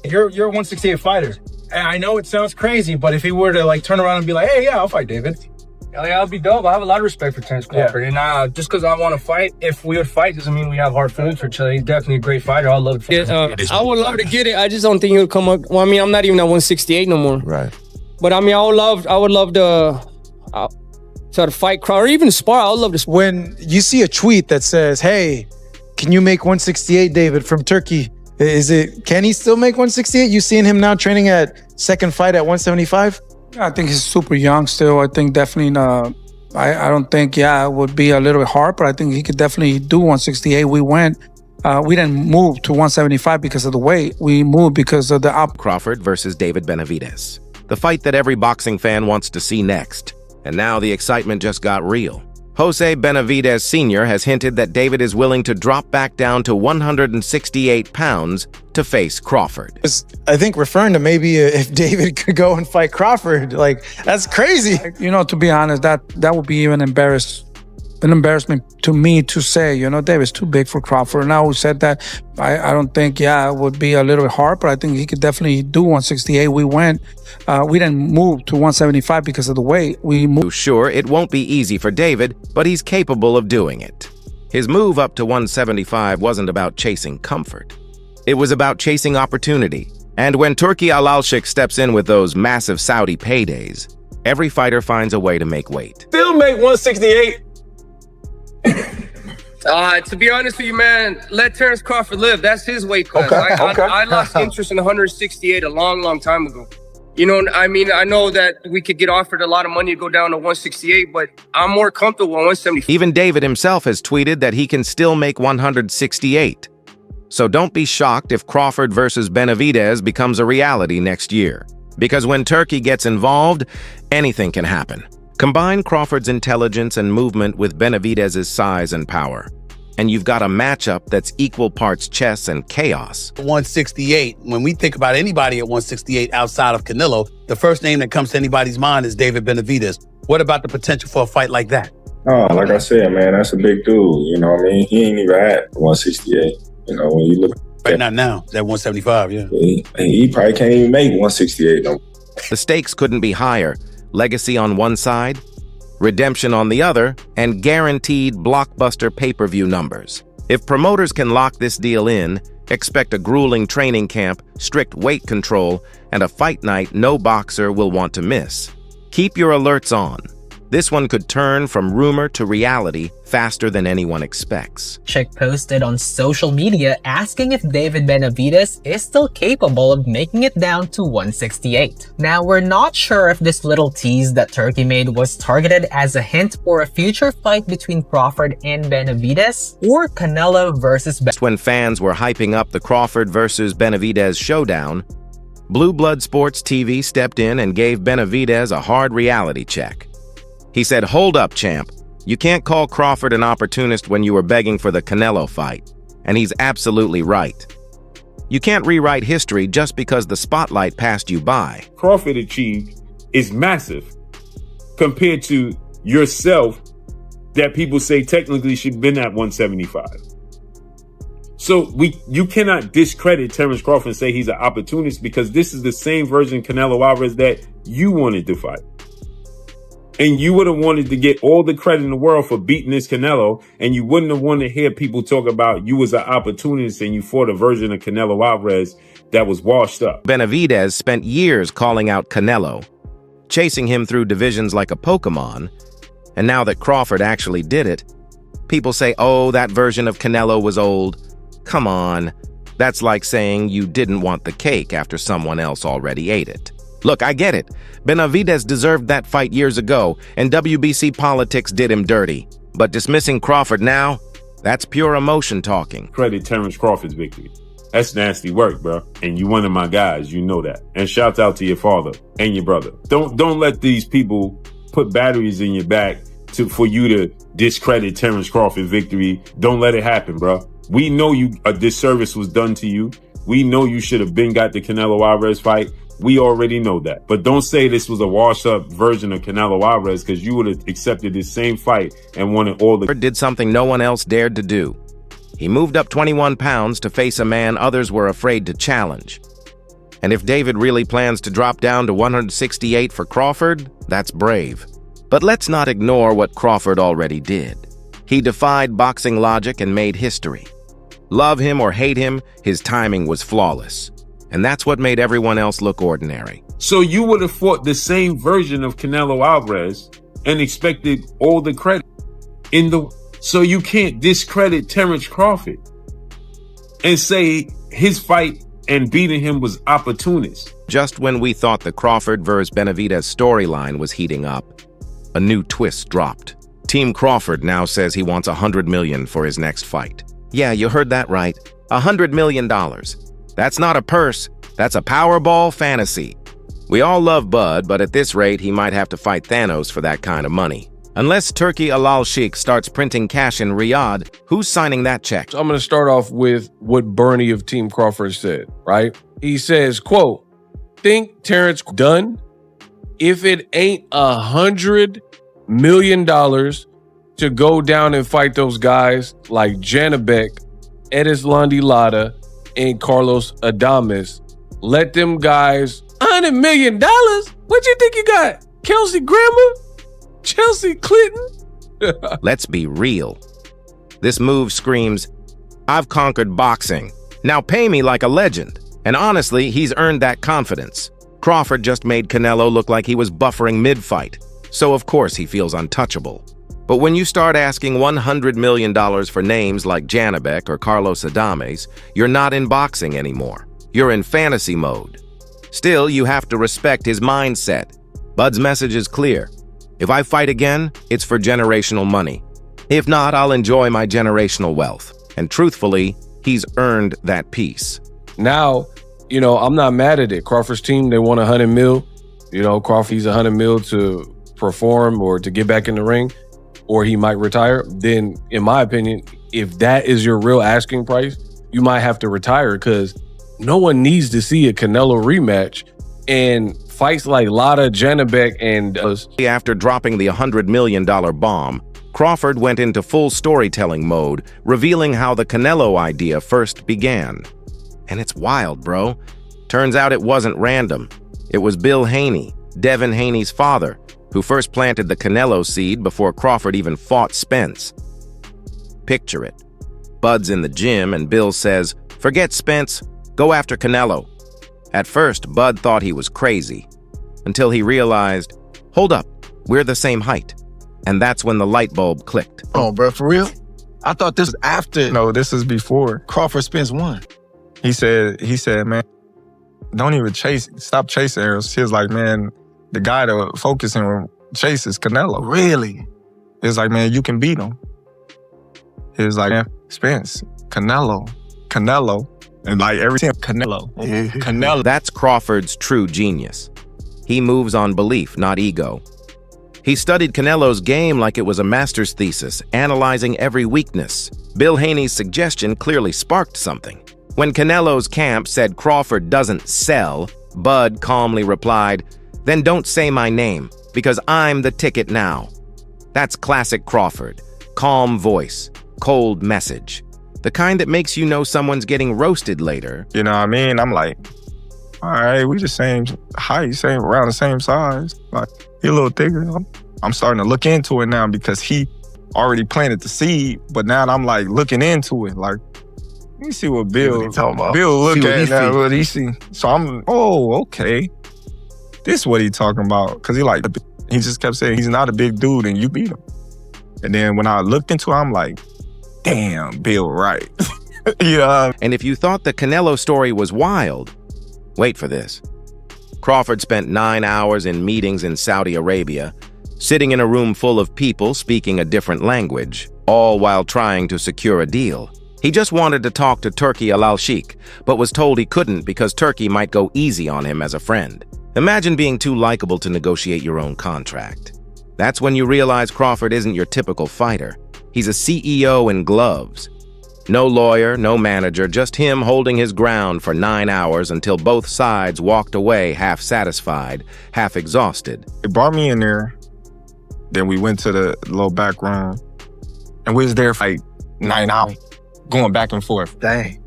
You're a 168 fighter. And I know it sounds crazy, but if he were to like turn around and be like, hey, yeah, I'll fight David. Yeah, that'd be dope. I have a lot of respect for Terence Crawford. Yeah. And just because I want to fight, if we would fight, doesn't mean we have hard feelings for each other. He's definitely a great fighter. I love it. I would love to get it. I just don't think he'll come up. Well, I mean, I'm not even at 168 no more. Right. But I mean, I would love to fight Crawford or even spar. I would love to spar. When you see a tweet that says, hey, can you make 168, David, from Turkey? Can he still make 168? You seeing him now training at second fight at 175? I think he's super young still. I think definitely, I don't think, it would be a little bit hard, but I think he could definitely do 168. We didn't move to 175 because of the weight. We moved because of the Crawford versus David Benavidez. The fight that every boxing fan wants to see next. And now the excitement just got real. Jose Benavidez Sr. has hinted that David is willing to drop back down to 168 pounds to face Crawford. I think referring to maybe if David could go and fight Crawford, like, that's crazy. You know, to be honest, that would be even an embarrassment to me to say, you know, David's too big for Crawford. Now who said that? I don't think, it would be a little bit hard, but I think he could definitely do 168. We didn't move to 175 because of the weight. We moved. Sure, it won't be easy for David, but he's capable of doing it. His move up to 175 wasn't about chasing comfort. It was about chasing opportunity. And when Turki Al-Alshik steps in with those massive Saudi paydays, every fighter finds a way to make weight. Still make 168. To be honest with you, man, let Terence Crawford live. That's his weight class. I lost interest in 168 a long time ago. You know, I mean, I know that we could get offered a lot of money to go down to 168, but I'm more comfortable on 175. Even David himself has tweeted that he can still make 168. So don't be shocked if Crawford versus Benavidez becomes a reality next year. Because when Turkey gets involved, anything can happen. Combine Crawford's intelligence and movement with Benavidez's size and power, and you've got a matchup that's equal parts chess and chaos. 168, when we think about anybody at 168 outside of Canelo, the first name that comes to anybody's mind is David Benavidez. What about the potential for a fight like that? Oh, like I said, man, that's a big dude. You know what I mean? He ain't even at 168. You know, when you look right not now, at 175, yeah. He probably can't even make 168 no. The stakes couldn't be higher. Legacy on one side, redemption on the other, and guaranteed blockbuster pay-per-view numbers. If promoters can lock this deal in, expect a grueling training camp, strict weight control, and a fight night no boxer will want to miss. Keep your alerts on. This one could turn from rumor to reality faster than anyone expects. Chick posted on social media asking if David Benavidez is still capable of making it down to 168. Now, we're not sure if this little tease that Turkey made was targeted as a hint for a future fight between Crawford and Benavidez, or Canelo versus When fans were hyping up the Crawford versus Benavidez showdown, Blue Blood Sports TV stepped in and gave Benavidez a hard reality check. He said, "Hold up, champ. You can't call Crawford an opportunist when you were begging for the Canelo fight." And he's absolutely right. You can't rewrite history just because the spotlight passed you by. Crawford achieved is massive compared to yourself that people say technically should have been at 175. So you cannot discredit Terence Crawford and say he's an opportunist, because this is the same version of Canelo Alvarez that you wanted to fight. And you would have wanted to get all the credit in the world for beating this Canelo, and you wouldn't have wanted to hear people talk about you as an opportunist and you fought a version of Canelo Alvarez that was washed up. Benavidez spent years calling out Canelo, chasing him through divisions like a Pokemon, and now that Crawford actually did it, people say, oh, that version of Canelo was old. Come on, that's like saying you didn't want the cake after someone else already ate it. Look, I get it. Benavidez deserved that fight years ago, and WBC politics did him dirty. But dismissing Crawford now, that's pure emotion talking. Credit Terence Crawford's victory. That's nasty work, bro. And you one of my guys, you know that. And shouts out to your father and your brother. Don't let these people put batteries in your back for you to discredit Terence Crawford's victory. Don't let it happen, bro. We know a disservice was done to you. We know you should have been got the Canelo Alvarez fight. We already know that. But don't say this was a washed-up version of Canelo Alvarez, because you would have accepted this same fight and wanted all the... Did something no one else dared to do. He moved up 21 pounds to face a man others were afraid to challenge. And if David really plans to drop down to 168 for Crawford, that's brave. But let's not ignore what Crawford already did. He defied boxing logic and made history. Love him or hate him, his timing was flawless. And that's what made everyone else look ordinary. So you would have fought the same version of Canelo Alvarez and expected all the credit so you can't discredit Terence Crawford and say his fight and beating him was opportunist. Just when we thought the Crawford vs. Benavidez storyline was heating up, a new twist dropped. Team Crawford now says he wants $100 million for his next fight. Yeah, you heard that right. $100 million. That's not a purse, that's a Powerball fantasy. We all love Bud, but at this rate, he might have to fight Thanos for that kind of money. Unless Turki Al Sheikh starts printing cash in Riyadh, who's signing that check? So I'm going to start off with what Bernie of Team Crawford said, right? He says, quote, think Terence done? If it ain't $100 million to go down and fight those guys like Janabek, Edislandi Lara, and Carlos Adames, let them guys $100 million? What you think you got? Kelsey Grammer? Chelsea Clinton? Let's be real. This move screams, I've conquered boxing. Now pay me like a legend. And honestly, he's earned that confidence. Crawford just made Canelo look like he was buffering mid-fight. So of course he feels untouchable. But when you start asking $100 million for names like Janabek or Carlos Adames, you're not in boxing anymore. You're in fantasy mode. Still, you have to respect his mindset. Bud's message is clear. If I fight again, it's for generational money. If not, I'll enjoy my generational wealth. And truthfully, he's earned that peace. Now, I'm not mad at it. Crawford's team, they want $100 million. Crawford, he's $100 million to perform or to get back in the ring, or he might retire. Then, in my opinion, if that is your real asking price, you might have to retire because no one needs to see a Canelo rematch. And fights like Lara, Janabek, and... After dropping the $100 million bomb, Crawford went into full storytelling mode, revealing how the Canelo idea first began. And it's wild, bro. Turns out it wasn't random. It was Bill Haney, Devin Haney's father, who first planted the Canelo seed before Crawford even fought Spence. Picture it. Bud's in the gym and Bill says, forget Spence, go after Canelo. At first, Bud thought he was crazy, until he realized, hold up, we're the same height. And that's when the light bulb clicked. Oh, bro, for real? I thought this was after. No, this is before. Crawford Spence won. He said, man, don't even stop chasing arrows. He was like, man, the guy to focus and chase is Canelo. Really? He was like, man, you can beat him. He was like, man, Spence, Canelo. And like every time, Canelo. That's Crawford's true genius. He moves on belief, not ego. He studied Canelo's game like it was a master's thesis, analyzing every weakness. Bill Haney's suggestion clearly sparked something. When Canelo's camp said Crawford doesn't sell, Bud calmly replied, then don't say my name, because I'm the ticket now. That's classic Crawford. Calm voice, cold message. The kind that makes you know someone's getting roasted later. You know what I mean? I'm like, all right, we just same height, around the same size. Like, he a little thicker. I'm starting to look into it now because he already planted the seed, but now I'm like looking into it. Like, let me see what Bill look at now, what he see. So I'm, okay. This is what he talking about. Cause he just kept saying he's not a big dude and you beat him. And then when I looked into it, I'm like, damn, Bill, right. Yeah. And if you thought the Canelo story was wild, wait for this. Crawford spent 9 hours in meetings in Saudi Arabia, sitting in a room full of people speaking a different language, all while trying to secure a deal. He just wanted to talk to Turki Al Sheikh, but was told he couldn't because Turki might go easy on him as a friend. Imagine being too likable to negotiate your own contract. That's when you realize Crawford isn't your typical fighter. He's a CEO in gloves. No lawyer, no manager, just him holding his ground for 9 hours until both sides walked away half satisfied, half exhausted. They brought me in there. Then we went to the little back room. And we was there for like 9 hours, going back and forth. Dang.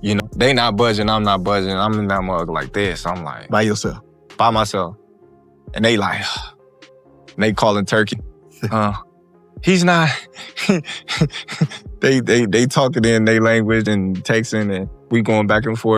You know, they not budging, I'm not budging. I'm in that mug like this. I'm like, By yourself. by myself. And they like, and they calling Turkey. He's not. they talking in their language and texting, and we going back and forth.